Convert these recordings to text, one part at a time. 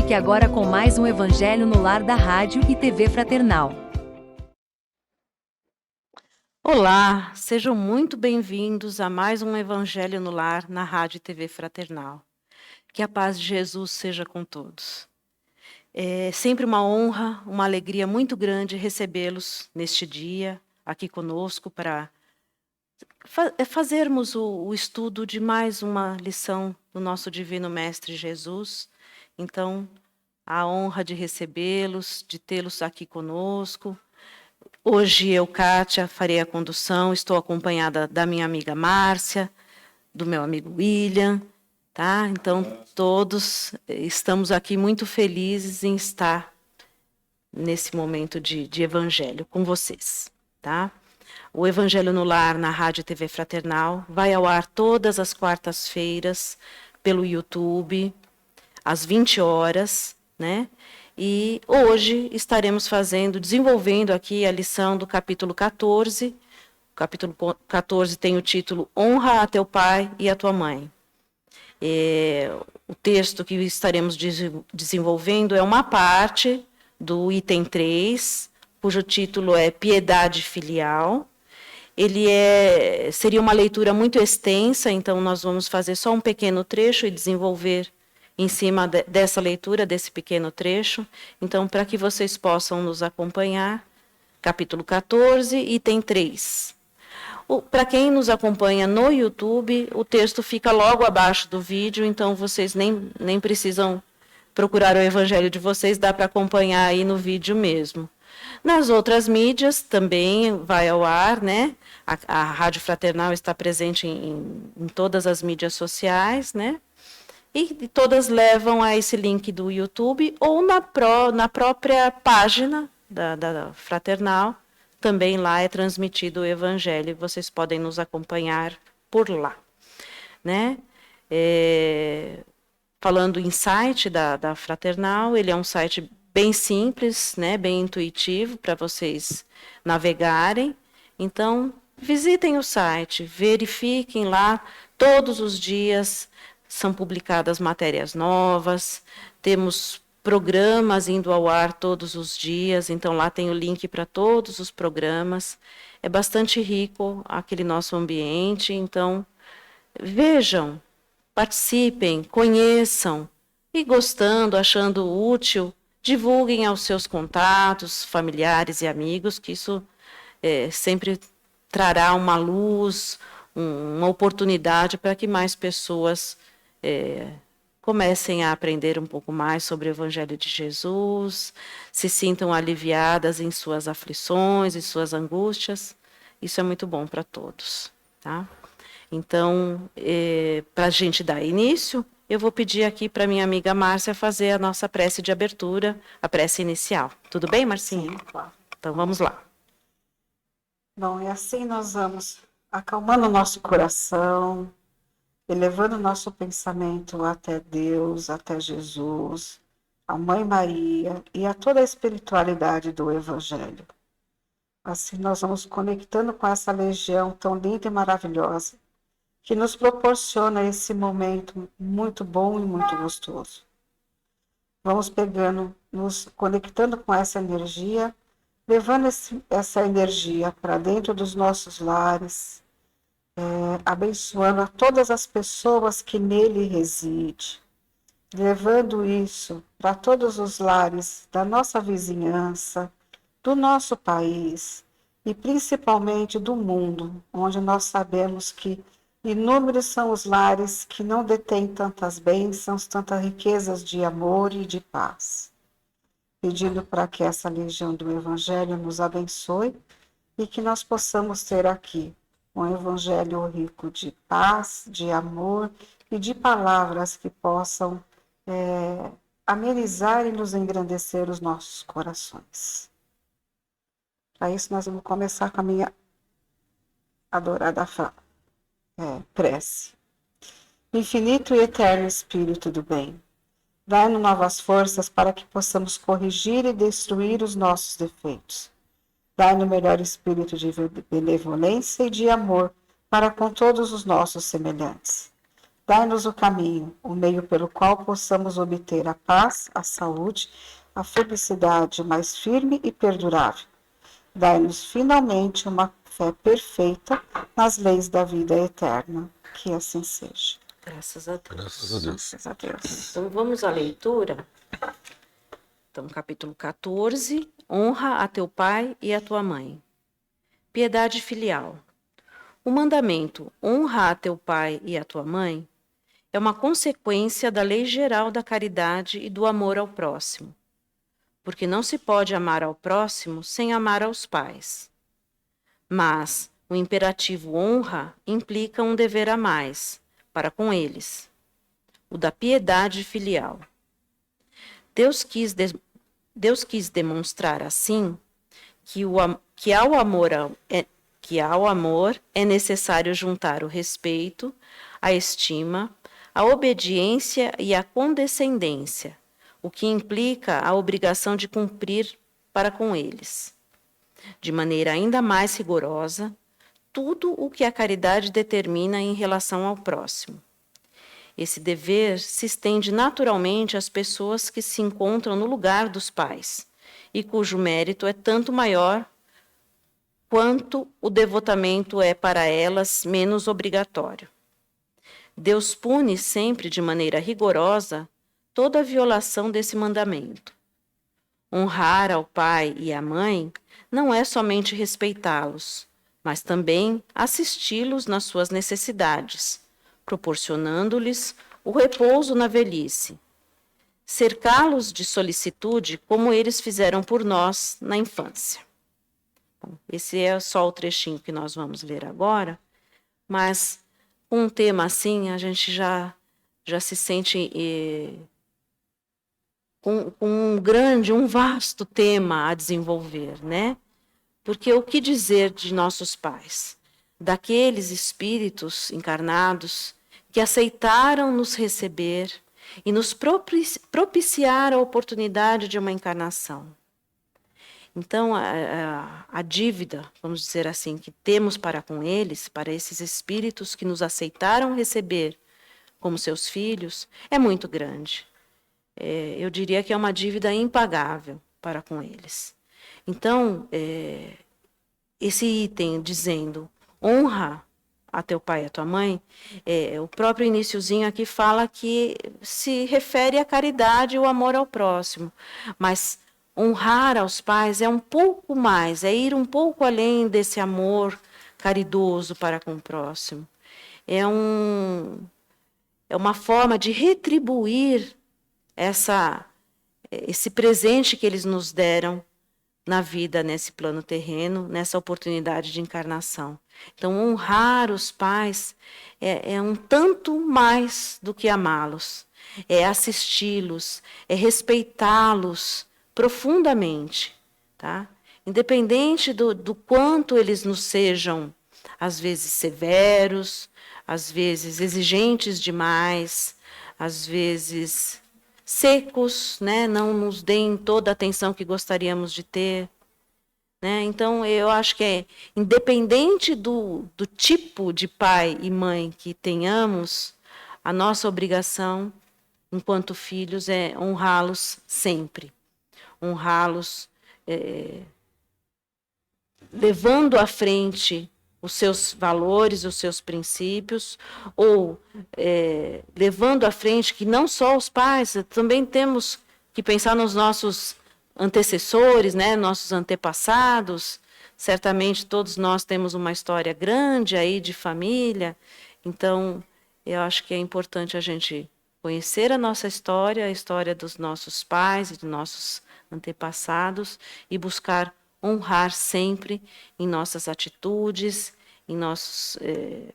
Fique agora com mais um Evangelho no Lar da Rádio e TV Fraternal. Olá, sejam muito bem-vindos a mais um Evangelho no Lar na Rádio e TV Fraternal. Que a paz de Jesus seja com todos. É sempre uma honra, uma alegria muito grande recebê-los neste dia aqui conosco para fazermos o estudo de mais uma lição do nosso Divino Mestre Jesus. Então, a honra de recebê-los, de tê-los aqui conosco. Hoje eu, Kátia, farei a condução, estou acompanhada da minha amiga Márcia, do meu amigo William, tá? Então, todos estamos aqui muito felizes em estar nesse momento de evangelho com vocês, tá? O Evangelho no Lar, na Rádio e TV Fraternal, vai ao ar todas as quartas-feiras pelo YouTube, às 20 horas, né? E hoje estaremos desenvolvendo aqui a lição do capítulo 14. O capítulo 14 tem o título Honra a teu pai e a tua mãe. O texto que estaremos desenvolvendo é uma parte do item 3, cujo título é Piedade Filial. Ele seria uma leitura muito extensa, então nós vamos fazer só um pequeno trecho e desenvolver em cima dessa leitura, desse pequeno trecho. Então, para que vocês possam nos acompanhar, capítulo 14, item 3. Para quem nos acompanha no YouTube, o texto fica logo abaixo do vídeo, então vocês nem precisam procurar o evangelho de vocês, dá para acompanhar aí no vídeo mesmo. Nas outras mídias também vai ao ar, né? A Rádio Fraternal está presente em todas as mídias sociais, né? E todas levam a esse link do YouTube ou na própria página da Fraternal. Também lá é transmitido o Evangelho. Vocês podem nos acompanhar por lá, né? Falando em site da Fraternal, ele é um site bem simples, né? Bem intuitivo para vocês navegarem. Então, visitem o site, verifiquem lá todos os dias. São publicadas matérias novas, temos programas indo ao ar todos os dias, então lá tem o link para todos os programas. É bastante rico aquele nosso ambiente, então vejam, participem, conheçam e gostando, achando útil, divulguem aos seus contatos, familiares e amigos, que isso sempre trará uma luz, uma oportunidade para que mais pessoas comecem a aprender um pouco mais sobre o Evangelho de Jesus, se sintam aliviadas em suas aflições e suas angústias. Isso é muito bom para todos, tá? Então, para a gente dar início, eu vou pedir aqui para minha amiga Márcia fazer a nossa prece de abertura, a prece inicial. Tudo bem, Marcinha? Sim, claro. Então, vamos lá. Bom, e assim nós vamos acalmando o nosso coração, elevando o nosso pensamento até Deus, até Jesus, a Mãe Maria e a toda a espiritualidade do Evangelho. Assim nós vamos conectando com essa legião tão linda e maravilhosa, que nos proporciona esse momento muito bom e muito gostoso. Vamos nos conectando com essa energia, levando essa energia para dentro dos nossos lares, abençoando a todas as pessoas que nele residem, levando isso para todos os lares da nossa vizinhança, do nosso país e principalmente do mundo, onde nós sabemos que inúmeros são os lares que não detêm tantas bênçãos, tantas riquezas de amor e de paz. Pedindo para que essa legião do Evangelho nos abençoe e que nós possamos ter aqui um Evangelho rico de paz, de amor e de palavras que possam amenizar e nos engrandecer os nossos corações. Para isso nós vamos começar com a minha adorada prece. Infinito e eterno Espírito do bem, dai-nos novas forças para que possamos corrigir e destruir os nossos defeitos. Dai-nos melhor espírito de benevolência e de amor para com todos os nossos semelhantes. Dai-nos o caminho, o meio pelo qual possamos obter a paz, a saúde, a felicidade mais firme e perdurável. Dai-nos finalmente uma fé perfeita nas leis da vida eterna. Que assim seja. Graças a Deus. Graças a Deus. Graças a Deus. Então vamos à leitura. Então, capítulo 14, honra a teu pai e a tua mãe. Piedade filial. O mandamento, honra a teu pai e a tua mãe, é uma consequência da lei geral da caridade e do amor ao próximo. Porque não se pode amar ao próximo sem amar aos pais. Mas o imperativo honra implica um dever a mais para com eles, o da piedade filial. Deus quis demonstrar assim que ao amor é necessário juntar o respeito, a estima, a obediência e a condescendência, o que implica a obrigação de cumprir para com eles, de maneira ainda mais rigorosa, tudo o que a caridade determina em relação ao próximo. Esse dever se estende naturalmente às pessoas que se encontram no lugar dos pais e cujo mérito é tanto maior quanto o devotamento é para elas menos obrigatório. Deus pune sempre de maneira rigorosa toda a violação desse mandamento. Honrar ao pai e à mãe não é somente respeitá-los, mas também assisti-los nas suas necessidades, proporcionando-lhes o repouso na velhice. Cercá-los de solicitude como eles fizeram por nós na infância. Bom, esse é só o trechinho que nós vamos ler agora, mas com um tema assim a gente já se sente com um vasto tema a desenvolver, né? Porque o que dizer de nossos pais? Daqueles espíritos encarnados que aceitaram nos receber e nos propiciar a oportunidade de uma encarnação. Então, a dívida, vamos dizer assim, que temos para com eles, para esses espíritos que nos aceitaram receber como seus filhos, é muito grande. Eu diria que é uma dívida impagável para com eles. Então, esse item dizendo honra a teu pai e a tua mãe, o próprio iniciozinho aqui fala que se refere à caridade e o amor ao próximo, mas honrar aos pais é um pouco mais, é ir um pouco além desse amor caridoso para com o próximo. É uma forma de retribuir esse presente que eles nos deram na vida, nesse plano terreno, nessa oportunidade de encarnação. Então, honrar os pais é um tanto mais do que amá-los, é assisti-los, é respeitá-los profundamente, tá? Independente do quanto eles nos sejam, às vezes severos, às vezes exigentes demais, às vezes secos, né? Não nos deem toda a atenção que gostaríamos de ter, né? Então, eu acho que independente do tipo de pai e mãe que tenhamos, a nossa obrigação, enquanto filhos, é honrá-los sempre. Honrá-los levando à frente os seus valores, os seus princípios, ou levando à frente que não só os pais, também temos que pensar nos nossos antecessores, né, nossos antepassados. Certamente todos nós temos uma história grande aí de família, então eu acho que é importante a gente conhecer a nossa história, a história dos nossos pais e dos nossos antepassados, e buscar honrar sempre em nossas atitudes, em nossos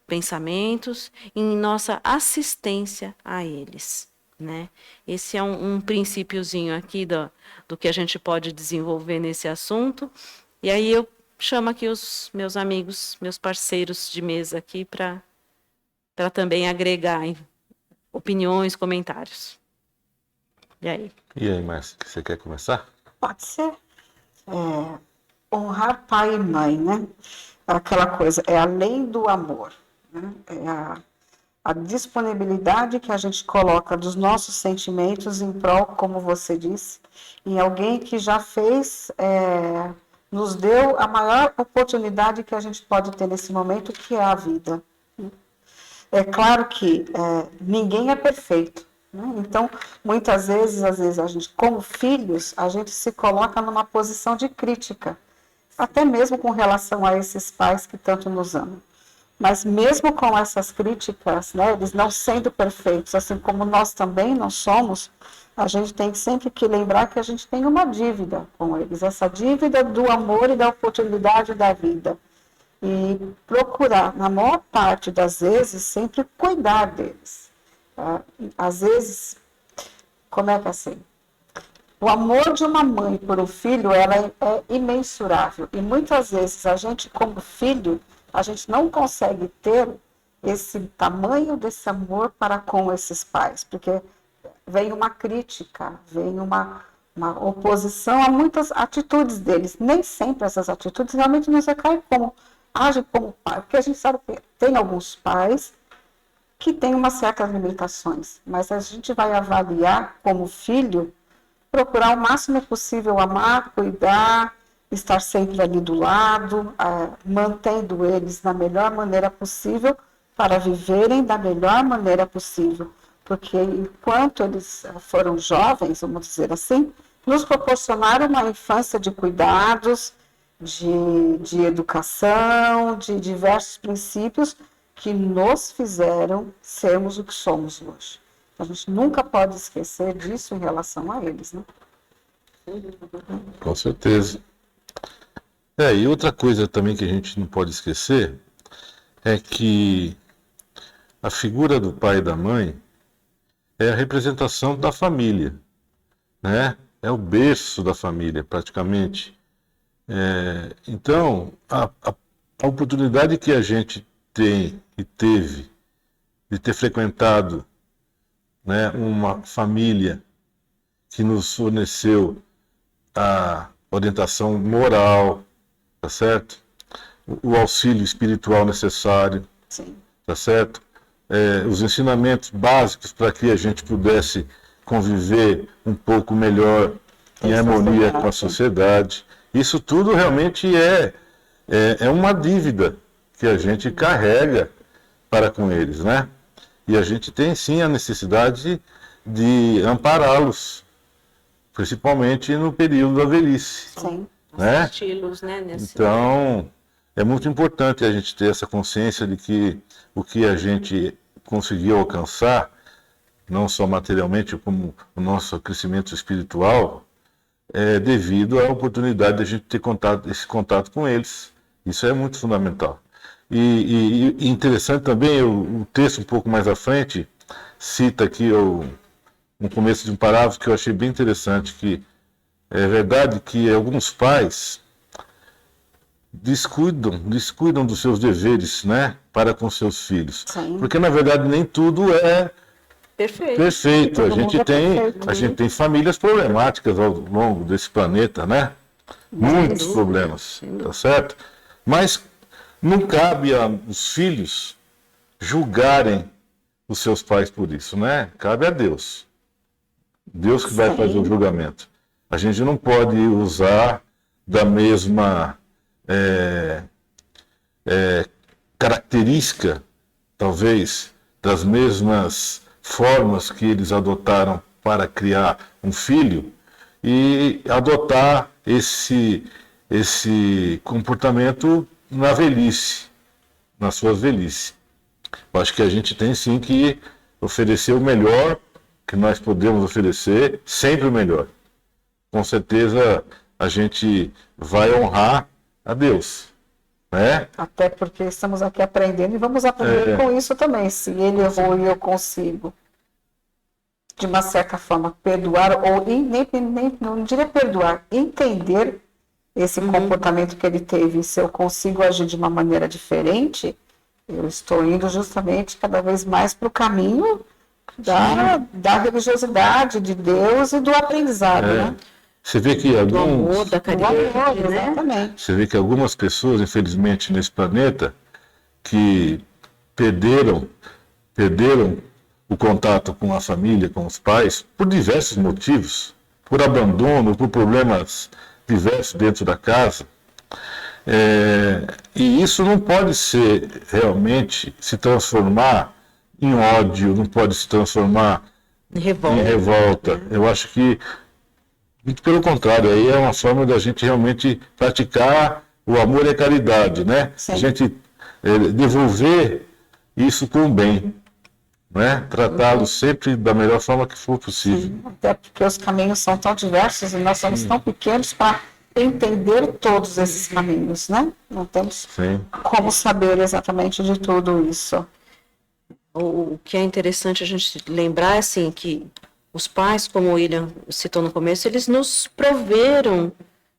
pensamentos, em nossa assistência a eles, né? Esse é um princípiozinho aqui do que a gente pode desenvolver nesse assunto. E aí eu chamo aqui os meus amigos, meus parceiros de mesa aqui para também agregar opiniões, comentários. E aí, Márcia, você quer começar? Pode ser. Honrar pai e mãe, né? Aquela coisa, é a lei do amor, né? É a a disponibilidade que a gente coloca dos nossos sentimentos em prol, como você disse, em alguém que já fez, nos deu a maior oportunidade que a gente pode ter nesse momento, que é a vida. É claro que ninguém é perfeito, né? Então, muitas vezes, a gente, como filhos, a gente se coloca numa posição de crítica, até mesmo com relação a esses pais que tanto nos amam. Mas mesmo com essas críticas, né, eles não sendo perfeitos, assim como nós também não somos, a gente tem sempre que lembrar que a gente tem uma dívida com eles, essa dívida do amor e da oportunidade da vida. E procurar, na maior parte das vezes, sempre cuidar deles. Às vezes, como é que é assim? O amor de uma mãe por um filho, ela é imensurável. E muitas vezes a gente, como filho, a gente não consegue ter esse tamanho desse amor para com esses pais, porque vem uma crítica, vem uma oposição a muitas atitudes deles. Nem sempre essas atitudes realmente nos recaem como agem como pai, porque a gente sabe que tem alguns pais que têm umas certas limitações, mas a gente vai avaliar como filho, procurar o máximo possível amar, cuidar, estar sempre ali do lado, mantendo eles da melhor maneira possível para viverem da melhor maneira possível, porque enquanto eles foram jovens, vamos dizer assim, nos proporcionaram uma infância de cuidados, de educação, de diversos princípios que nos fizeram sermos o que somos hoje. A gente nunca pode esquecer disso em relação a eles, né? Com certeza. E outra coisa também que a gente não pode esquecer é que a figura do pai e da mãe é a representação da família, né? É o berço da família, praticamente. Então, a oportunidade que a gente tem e teve de ter frequentado, né, uma família que nos forneceu a orientação moral, tá certo? O auxílio espiritual necessário, Sim. tá certo? Os ensinamentos básicos para que a gente pudesse conviver um pouco melhor em harmonia com a sociedade. Isso tudo realmente é uma dívida que a gente carrega para com eles, né? E a gente tem sim a necessidade de ampará-los, principalmente no período da velhice. Sim. Né? Estilos, né, Então, é muito importante a gente ter essa consciência de que o que a gente conseguiu alcançar, não só materialmente, como o nosso crescimento espiritual, é devido à oportunidade de a gente ter esse contato com eles. Isso é muito fundamental. E interessante também, o texto um pouco mais à frente cita aqui no começo de um parágrafo que eu achei bem interessante, que é verdade que alguns pais descuidam dos seus deveres, né, para com seus filhos. Sim. Porque, na verdade, nem tudo é perfeito. A gente tem famílias problemáticas ao longo desse planeta, né? Muitos problemas, tá certo? Mas não cabe aos filhos julgarem os seus pais por isso, né? Cabe a Deus. Deus que vai fazer o julgamento. A gente não pode usar da mesma característica, talvez, das mesmas formas que eles adotaram para criar um filho e adotar esse comportamento na velhice, na sua velhice. Eu acho que a gente tem sim que oferecer o melhor que nós podemos oferecer, sempre o melhor. Com certeza a gente vai honrar a Deus, né? Até porque estamos aqui aprendendo e vamos aprender com isso também. Se ele errou e eu consigo, de uma certa forma, perdoar, ou não diria perdoar, entender esse comportamento que ele teve. Se eu consigo agir de uma maneira diferente, eu estou indo justamente cada vez mais para o caminho da religiosidade, de Deus e do aprendizado, né? Você vê que Do amor, da caridade, né? Exatamente. Você vê que algumas pessoas, infelizmente, nesse planeta, que perderam perderam o contato com a família, com os pais, por diversos motivos, por abandono, por problemas diversos dentro da casa. E isso não pode ser realmente se transformar em ódio, não pode se transformar em revolta. Eu acho que, muito pelo contrário, aí é uma forma da gente realmente praticar o amor e a caridade, né? Sim. A gente devolver isso com o bem, né? Tratá-lo sempre da melhor forma que for possível. Sim, até porque os caminhos são tão diversos e nós somos tão pequenos para entender todos esses caminhos, né? Não temos como saber exatamente de tudo isso. O que é interessante a gente lembrar, assim, que os pais, como o William citou no começo, eles nos proveram,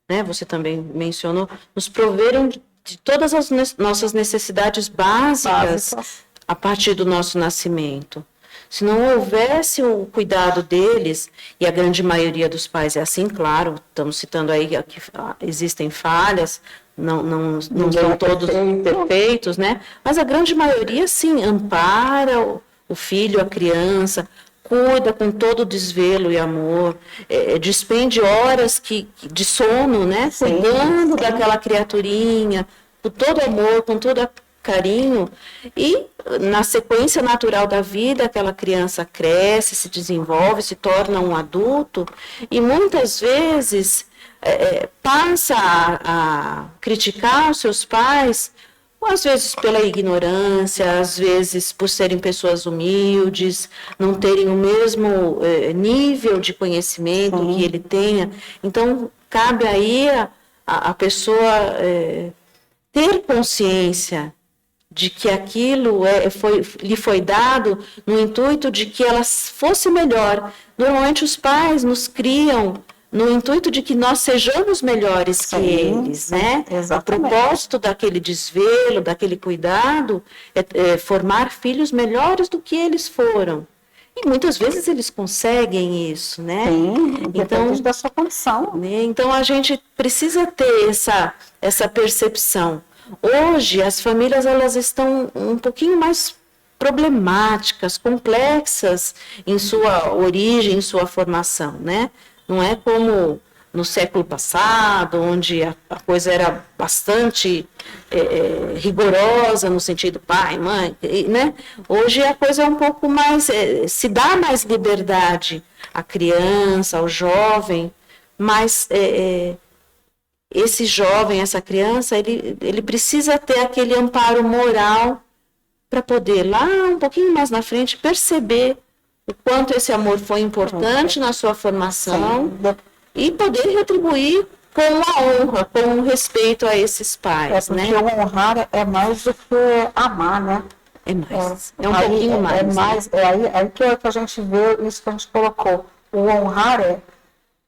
né? Você também mencionou, nos proveram de todas as nossas necessidades básicas a partir do nosso nascimento. Se não houvesse o cuidado deles, e a grande maioria dos pais é assim, claro, estamos citando aí que existem falhas, não são todos perfeitos, né? Mas a grande maioria, sim, ampara o filho, a criança, cuida com todo desvelo e amor, despende horas de sono, né? Cuidando daquela criaturinha, com todo amor, com todo carinho, e na sequência natural da vida, aquela criança cresce, se desenvolve, se torna um adulto, e muitas vezes passa a criticar os seus pais, às vezes pela ignorância, às vezes por serem pessoas humildes, não terem o mesmo nível de conhecimento que ele tenha. Então, cabe aí a pessoa ter consciência de que aquilo lhe foi dado no intuito de que ela fosse melhor. Normalmente os pais nos criam no intuito de que nós sejamos melhores que eles, né? Exatamente. O propósito daquele desvelo, daquele cuidado, é formar filhos melhores do que eles foram. E muitas vezes eles conseguem isso, né? Sim, independente da sua condição. Né? Então a gente precisa ter essa percepção. Hoje, as famílias elas estão um pouquinho mais problemáticas, complexas em sua origem, em sua formação, né? Não é como no século passado, onde a coisa era bastante rigorosa no sentido pai, mãe, né? Hoje a coisa é um pouco mais, se dá mais liberdade à criança, ao jovem, mas esse jovem, essa criança, ele precisa ter aquele amparo moral para poder, lá um pouquinho mais na frente, perceber o quanto esse amor foi importante na sua formação e poder retribuir com a honra, com o respeito a esses pais. Porque o honrar é mais do que amar, né? É mais. É um pouquinho mais. É mais. Aí que a gente vê isso que a gente colocou. O honrar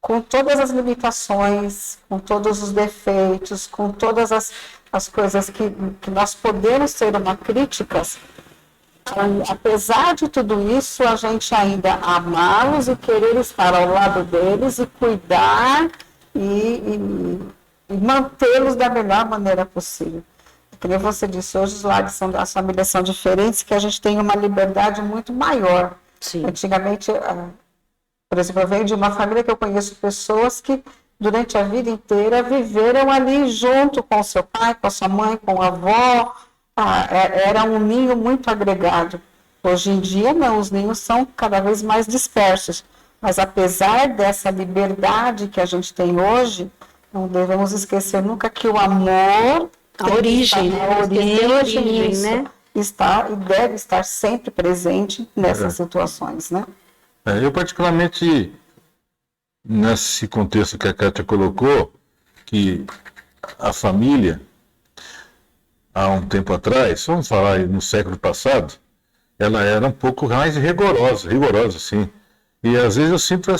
com todas as limitações, com todos os defeitos, com todas as coisas que nós podemos ter uma críticas, apesar de tudo isso, a gente ainda amá-los e querer estar ao lado deles e cuidar e mantê-los da melhor maneira possível. Como você disse, hoje os lares as famílias são diferentes, que a gente tem uma liberdade muito maior. Sim. Antigamente, por exemplo, eu venho de uma família que eu conheço pessoas que durante a vida inteira viveram ali junto com o seu pai, com a sua mãe, com a avó. Era um ninho muito agregado. Hoje em dia, não, os ninhos são cada vez mais dispersos. Mas apesar dessa liberdade que a gente tem hoje, não devemos esquecer nunca que o amor, a origem, né? Está e deve estar sempre presente nessas situações, né? Eu particularmente, nesse contexto que a Kátia colocou, que a família, há um tempo atrás, vamos falar no século passado, ela era um pouco mais rigorosa, sim. E às vezes eu sinto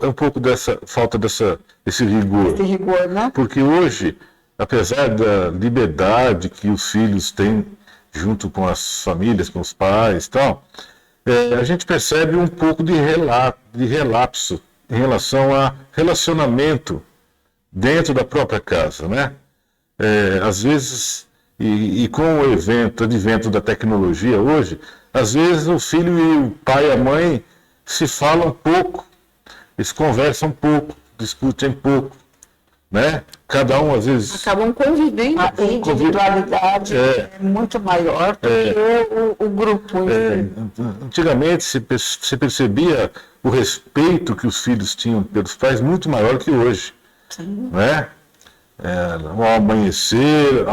um pouco dessa falta desse rigor. Esse rigor, né? Porque hoje, apesar da liberdade que os filhos têm junto com as famílias, com os pais e tal, a gente percebe um pouco de relapso em relação a relacionamento dentro da própria casa, né? Às vezes, e com o advento da tecnologia hoje, Às vezes o filho e o pai e a mãe se falam pouco, eles conversam pouco, discutem pouco, né? Cada um às vezes... Acabam convivendo. A individualidade é muito maior do que o grupo. Antigamente se percebia o respeito que os filhos tinham pelos pais muito maior que hoje, né? Ao amanhecer,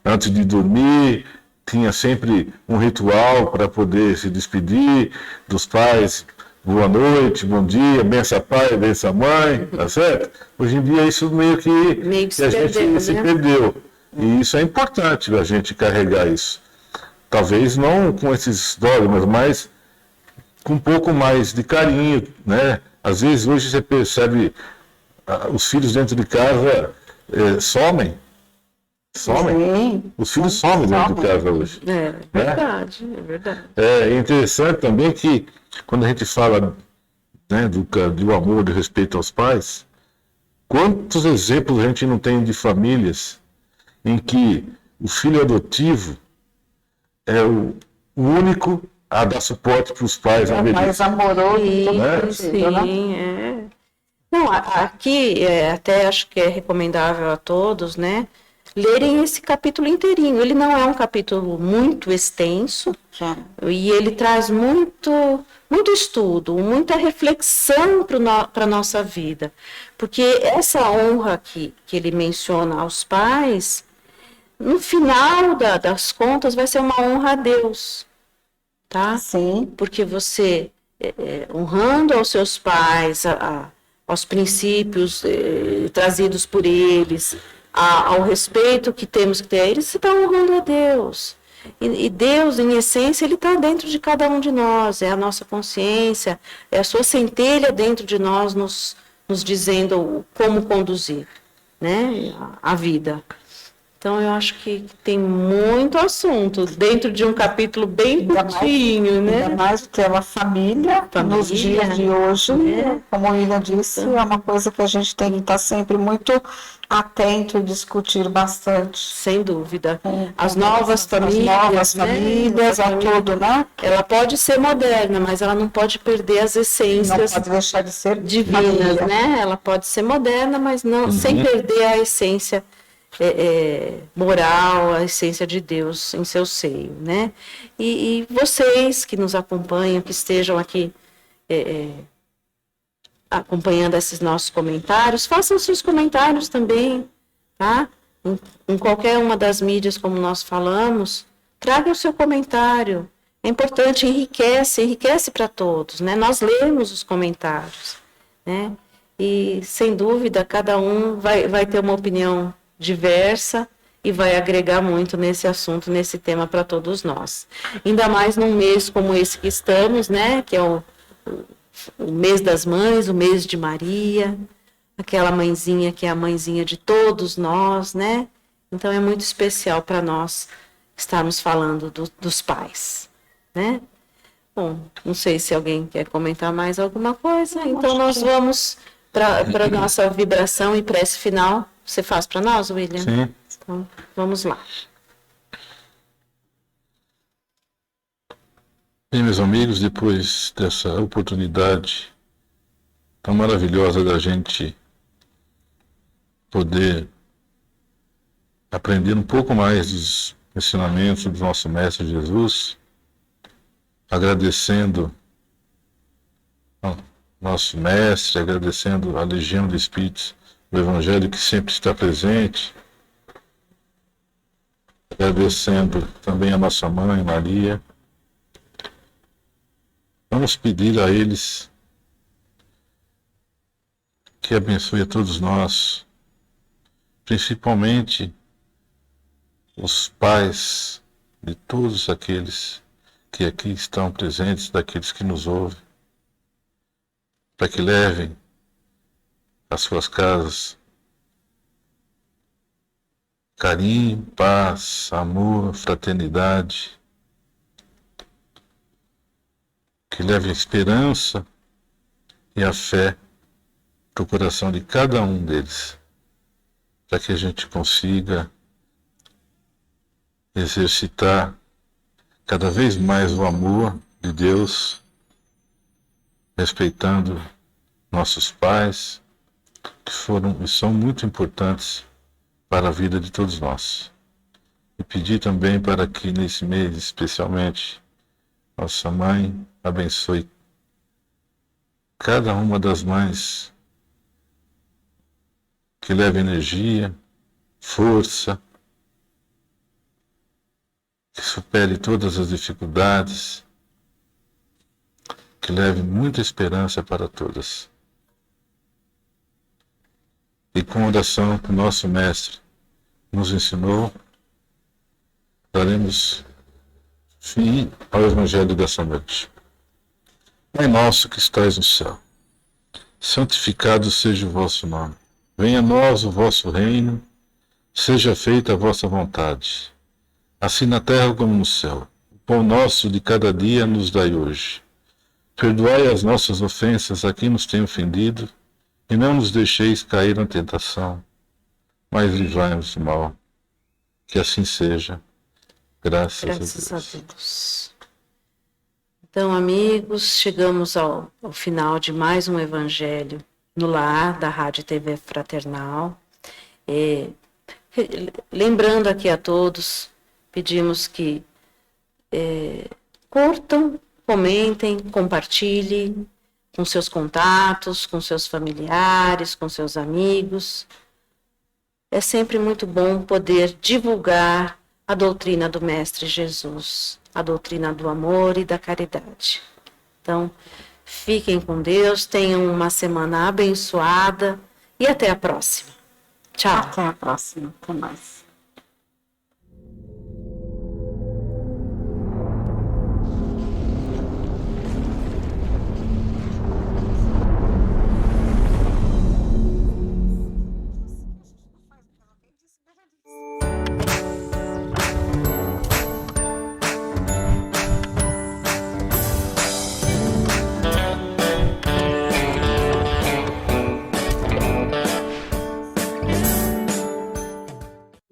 antes de dormir, tinha sempre um ritual para poder se despedir dos pais. Boa noite, bom dia, benção pai, benção mãe, tá certo? Hoje em dia isso meio que a gente se perdeu. E isso é importante a gente carregar isso. Talvez não com esses dogmas, mas com um pouco mais de carinho, né? Às vezes hoje você percebe os filhos dentro de casa somem. Sim. Os filhos somem dentro de casa hoje. É verdade, é verdade. É interessante também que quando a gente fala, né, do amor, do respeito aos pais, quantos exemplos a gente não tem de famílias em que o filho adotivo é o único a dar suporte para os pais. É mais amoroso. Sim. Não, aqui até acho que é recomendável a todos, né, lerem esse capítulo inteirinho. Ele não é um capítulo muito extenso e ele traz muito estudo, muita reflexão para a nossa vida. Porque essa honra que ele menciona aos pais, no final das contas, vai ser uma honra a Deus. Tá? Sim. Porque você, honrando aos seus pais, aos princípios trazidos por eles, ao respeito que temos que ter a eles, você está honrando a Deus. E Deus, em essência, Ele está dentro de cada um de nós, é a nossa consciência, é a sua centelha dentro de nós, nos dizendo como conduzir, né, a vida. Então, eu acho que tem muito assunto dentro de um capítulo bem curtinho, né? Ainda mais do que é uma família, nos dias de hoje, como a William disse, é uma coisa que a gente tem que estar sempre muito atento e discutir bastante. Sem dúvida. As novas famílias, a tudo, né? Ela pode ser moderna, mas ela não pode perder as essências. Não pode deixar de ser divinas, né? Ela pode ser moderna, mas não sem perder a essência moral, a essência de Deus em seu seio, né? E vocês que nos acompanham, que estejam aqui acompanhando esses nossos comentários, façam seus comentários também, tá? Em qualquer uma das mídias, como nós falamos, traga o seu comentário. É importante, enriquece para todos, né? Nós lemos os comentários, né? E, sem dúvida, cada um vai ter uma opinião diversa e vai agregar muito nesse assunto, nesse tema para todos nós. Ainda mais num mês como esse que estamos, né? Que é o mês das mães, o mês de Maria, aquela mãezinha que é a mãezinha de todos nós, né? Então é muito especial para nós estarmos falando dos pais, né? Bom, não sei se alguém quer comentar mais alguma coisa, então nós vamos para a nossa vibração e prece final. Você faz para nós, William? Sim. Então, vamos lá. Bem, meus amigos, depois dessa oportunidade tão maravilhosa da gente poder aprender um pouco mais dos ensinamentos do nosso Mestre Jesus, agradecendo ao nosso Mestre, agradecendo a Legião de Espíritos do Evangelho que sempre está presente, agradecendo também a nossa Mãe Maria. Vamos pedir a eles que abençoe a todos nós, principalmente os pais de todos aqueles que aqui estão presentes, daqueles que nos ouvem, para que levem às suas casas carinho, paz, amor, fraternidade, que leve a esperança e a fé para o coração de cada um deles, para que a gente consiga exercitar cada vez mais o amor de Deus, respeitando nossos pais, que foram e são muito importantes para a vida de todos nós. E pedir também para que nesse mês, especialmente, nossa mãe abençoe cada uma das mães, que leve energia, força, que supere todas as dificuldades, que leve muita esperança para todas. E com a oração que o nosso Mestre nos ensinou, daremos fim ao Evangelho dessa noite. Pai nosso que estais no céu, santificado seja o vosso nome. Venha a nós o vosso reino, seja feita a vossa vontade, assim na terra como no céu. O pão nosso de cada dia nos dai hoje. Perdoai as nossas ofensas a quem nos tem ofendido, e não nos deixeis cair na tentação, mas livrai-nos do mal. Que assim seja. Graças a Deus. Então, amigos, chegamos ao final de mais um Evangelho no Lar da Rádio e TV Fraternal. Lembrando aqui a todos, pedimos que curtam, comentem, compartilhem com seus contatos, com seus familiares, com seus amigos. É sempre muito bom poder divulgar a doutrina do Mestre Jesus, a doutrina do amor e da caridade. Então, fiquem com Deus, tenham uma semana abençoada e até a próxima. Tchau. Até a próxima. Até mais.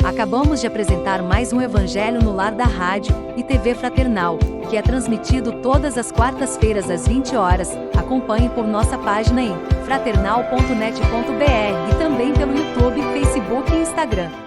Acabamos de apresentar mais um Evangelho no Lar da Rádio e TV Fraternal, que é transmitido todas as quartas-feiras às 20 horas. Acompanhe por nossa página em fraternal.net.br e também pelo YouTube, Facebook e Instagram.